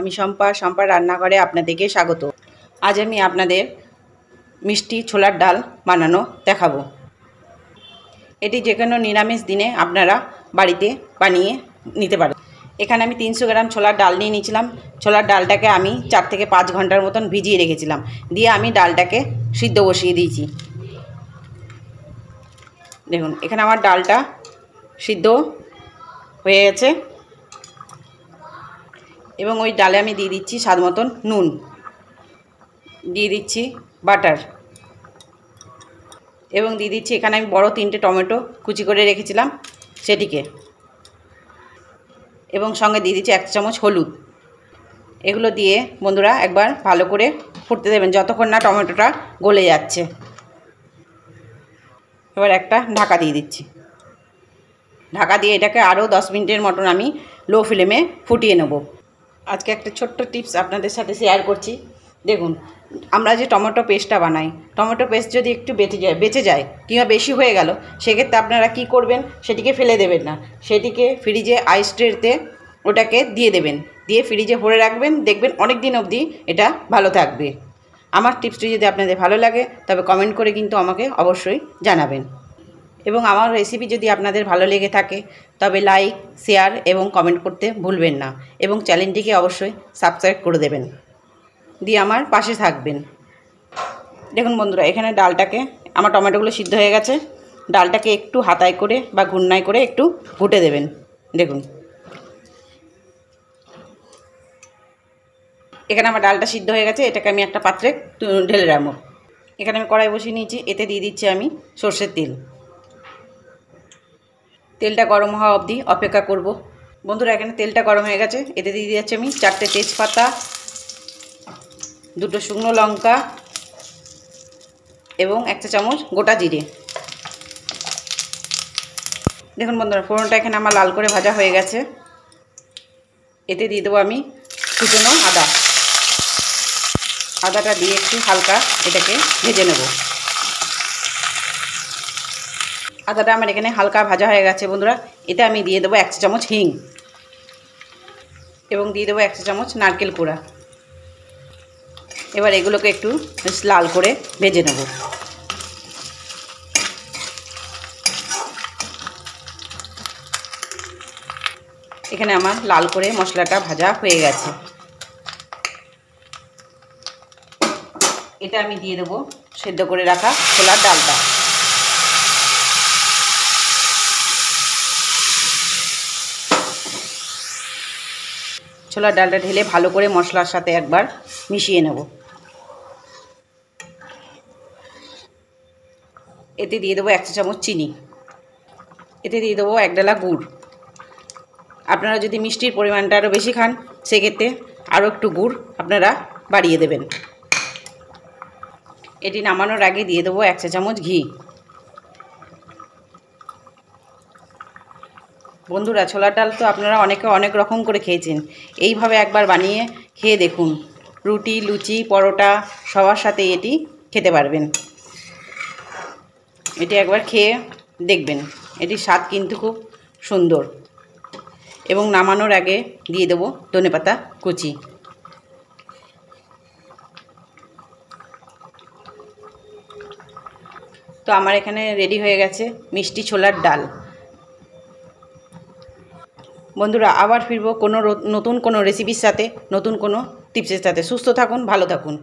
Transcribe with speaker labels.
Speaker 1: আমি সম্পার রান্নাঘরে আপনাদেরকে স্বাগত। আজ আমি আপনাদের মিষ্টি ছোলার ডাল বানানো দেখাবো। এটি যে কোনো নিরামিষ দিনে আপনারা বাড়িতে বানিয়ে নিতে পারেন। এখানে আমি 300 গ্রাম ছোলার ডাল নিয়ে নিয়েছিলাম। ছোলার ডালটাকে আমি 4 থেকে 5 ঘন্টার মতন ভিজিয়ে রেখেছিলাম। দিয়ে আমি ডালটাকে সিদ্ধ বসিয়ে দিয়েছি। দেখুন এখানে আমার ডালটা সিদ্ধ হয়ে গেছে এবং ওই ডালে আমি দিয়ে দিচ্ছি স্বাদ মতন নুন, দিয়ে দিচ্ছি বাটার এবং দিয়ে দিচ্ছি এখানে আমি বড় 3টে টমেটো কুচি করে রেখেছিলাম সেটিকে, এবং সঙ্গে দিয়ে দিচ্ছি 1 চামচ হলুদ। এগুলো দিয়ে বন্ধুরা একবার ভালো করে ফুটতে দেবেন যতক্ষণ না টমেটোটা গলে যাচ্ছে। এবার একটা ঢাকা দিয়ে দিচ্ছি। ঢাকা দিয়ে এটাকে আরও 10 মিনিটের মতন আমি লো ফ্লেমে ফুটিয়ে নেব। আজকে একটা ছোট্ট টিপস আপনাদের সাথে শেয়ার করছি। দেখুন আমরা যে টমেটো পেস্টটা বানাই, টমেটো পেস্ট যদি একটু বেঁচে যায় কিংবা বেশি হয়ে গেল, সেক্ষেত্রে আপনারা কি করবেন, সেটিকে ফেলে দেবেন না, সেটিকে ফ্রিজে আইস ট্রেতে ওটাকে দিয়ে দেবেন, দিয়ে ফ্রিজে ভরে রাখবেন। দেখবেন অনেক দিন অবধি এটা ভালো থাকবে। আমার টিপসটি যদি আপনাদের ভালো লাগে তবে কমেন্ট করে কিন্তু আমাকে অবশ্যই জানাবেন, এবং আমার রেসিপি যদি আপনাদের ভালো লেগে থাকে তবে লাইক, শেয়ার এবং কমেন্ট করতে ভুলবেন না, এবং চ্যানেলটিকে অবশ্যই সাবস্ক্রাইব করে দেবেন, দিয়ে আমার পাশে থাকবেন। দেখুন বন্ধুরা এখানে ডালটাকে, আমার টমেটোগুলো সিদ্ধ হয়ে গেছে, ডালটাকে একটু হাতায় করে বা ঘূর্ণায় করে একটু ঘুটে দেবেন। দেখুন এখানে আমার ডালটা সিদ্ধ হয়ে গেছে, এটাকে আমি একটা পাত্রে ঢেলে রাখবো। এখানে আমি কড়াই বসিয়ে নিয়েছি, এতে দিয়ে দিচ্ছি আমি সর্ষের তেল। তেলটা গরম হওয়া অবধি অপেক্ষা করব। বন্ধুরা এখানে তেলটা গরম হয়ে গেছে, এতে দিয়ে দিচ্ছি আমি 4টে তেজপাতা, 2টো শুকনো লঙ্কা এবং 1 চা চামচ গোটা জিরে। দেখুন বন্ধুরা ফোড়নটা এখানে আমার লাল করে ভাজা হয়ে গেছে। এতে দিয়ে দেবো আমি কুচনো আদাটা দিয়ে একটু হালকা এটাকে ভেজে নেব। আদাটা আমার এখানে হালকা ভাজা হয়ে গেছে বন্ধুরা। এতে আমি দিয়ে দেবো 1 চা চামচ হিং এবং দিয়ে দেবো 1 চা চামচ নারকেল কোড়া। এবার এগুলোকে একটু লাল করে ভেজে নেব। এখানে আমার লাল করে মশলাটা ভাজা হয়ে গেছে। এটা আমি দিয়ে দেবো সেদ্ধ করে রাখা ছোলার ডালটা। ছোলার ডালটা ঢেলে ভালো করে মশলার সাথে একবার মিশিয়ে নেব। এতে দিয়ে দেবো 1 চা চামচ চিনি, এতে দিয়ে দেবো 1 ডালা গুড়। আপনারা যদি মিষ্টির পরিমাণটা আরও বেশি খান সেক্ষেত্রে আরও একটু গুড় আপনারা বাড়িয়ে দেবেন। এটি নামানোর আগে দিয়ে দেবো 1 চা চামচ ঘি। বন্ধুরা ছোলার ডাল তো আপনারা অনেকে অনেক রকম করে খেয়েছেন, এইভাবে একবার বানিয়ে খেয়ে দেখুন। রুটি, লুচি, পরোটা সবার সাথে এটি খেতে পারবেন। এটি একবার খেয়ে দেখবেন, এটির স্বাদ কিন্তু খুব সুন্দর। এবং নামানোর আগে দিয়ে দেবো ধনেপাতা কুচি। তো আমার এখানে রেডি হয়ে গেছে মিষ্টি ছোলার ডাল। বন্ধুরা আবার ফিরবো নতুন কোনো রেসিপির সাথে, নতুন কোনো টিপসের সাথে। সুস্থ থাকুন, ভালো থাকুন।